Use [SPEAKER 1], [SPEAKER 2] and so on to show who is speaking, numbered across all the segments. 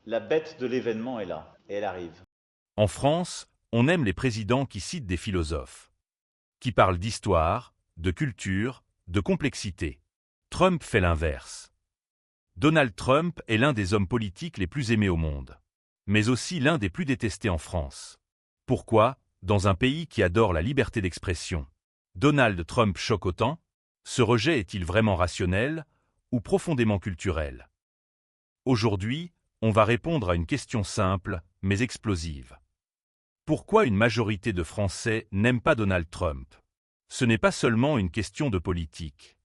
[SPEAKER 1] La bête de l'événement est là, et elle arrive.
[SPEAKER 2] En France, on aime les présidents qui citent des philosophes, qui parlent d'histoire, de culture, de complexité. Trump fait l'inverse. Donald Trump est l'un des hommes politiques les plus aimés au monde, mais aussi l'un des plus détestés en France. Pourquoi, dans un pays qui adore la liberté d'expression, Donald Trump choque autant? Ce rejet est-il vraiment rationnel ou profondément culturel? Aujourd'hui, on va répondre à une question simple, mais explosive. Pourquoi une majorité de Français n'aiment pas Donald Trump? Ce n'est pas seulement une question de politique.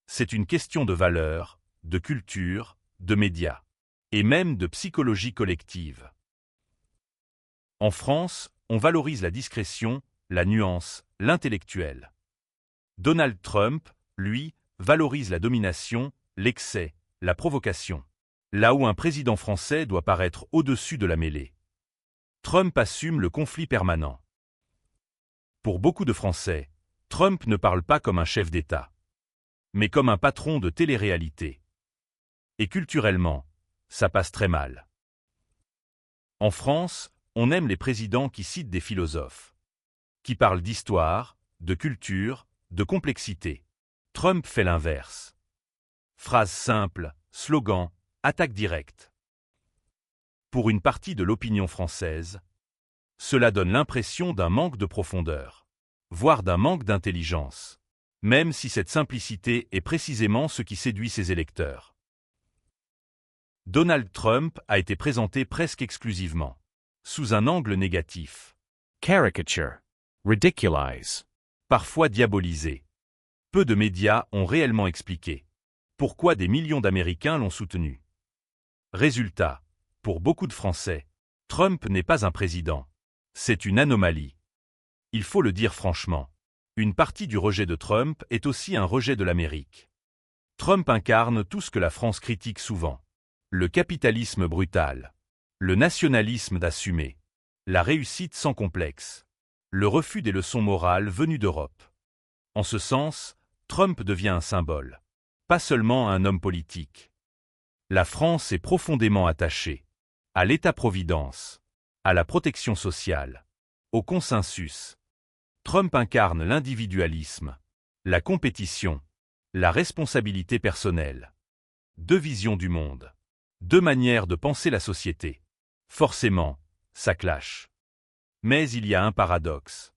[SPEAKER 2] C'est une question de valeurs, de culture, de médias, et même de psychologie collective. En France, on valorise la discrétion, la nuance, l'intellectuel. Donald Trump, lui, valorise la domination, l'excès, la provocation. Là où un président français doit paraître au-dessus de la mêlée. Trump assume le conflit permanent. Pour beaucoup de Français, Trump ne parle pas comme un chef d'État, mais comme un patron de télé-réalité. Et culturellement, ça passe très mal. En France, on aime les présidents qui citent des philosophes, qui parlent d'histoire, de culture, de complexité. Trump fait l'inverse. Phrases simples, slogans, attaques directes. Pour une partie de l'opinion française, cela donne l'impression d'un manque de profondeur, voire d'un manque d'intelligence, même si cette simplicité est précisément ce qui séduit ses électeurs. Donald Trump a été présenté presque exclusivement sous un angle négatif.
[SPEAKER 3] Caricature. Ridiculize.
[SPEAKER 2] Parfois diabolisé. Peu de médias ont réellement expliqué pourquoi des millions d'Américains l'ont soutenu. Résultat, pour beaucoup de Français, Trump n'est pas un président. C'est une anomalie. Il faut le dire franchement. Une partie du rejet de Trump est aussi un rejet de l'Amérique. Trump incarne tout ce que la France critique souvent. Le capitalisme brutal, le nationalisme d'assumer, la réussite sans complexe, le refus des leçons morales venues d'Europe. En ce sens, Trump devient un symbole, pas seulement un homme politique. La France est profondément attachée à l'État-providence, à la protection sociale, au consensus. Trump incarne l'individualisme, la compétition, la responsabilité personnelle. Deux visions du monde, deux manières de penser la société. Forcément, ça clash. Mais il y a un paradoxe.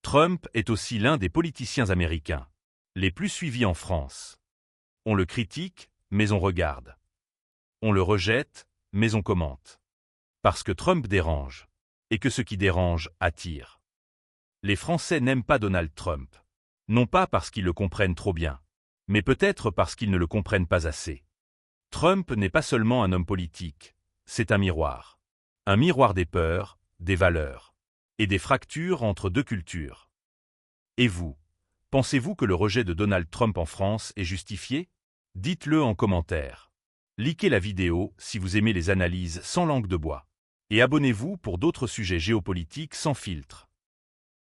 [SPEAKER 2] Trump est aussi l'un des politiciens américains les plus suivis en France. On le critique, mais on regarde. On le rejette, mais on commente. Parce que Trump dérange, et que ce qui dérange attire. Les Français n'aiment pas Donald Trump. Non pas parce qu'ils le comprennent trop bien, mais peut-être parce qu'ils ne le comprennent pas assez. Trump n'est pas seulement un homme politique, c'est un miroir. Un miroir des peurs, des valeurs, et des fractures entre deux cultures. Et vous, pensez-vous que le rejet de Donald Trump en France est justifié? Dites-le en commentaire. Likez la vidéo si vous aimez les analyses sans langue de bois. Et abonnez-vous pour d'autres sujets géopolitiques sans filtre.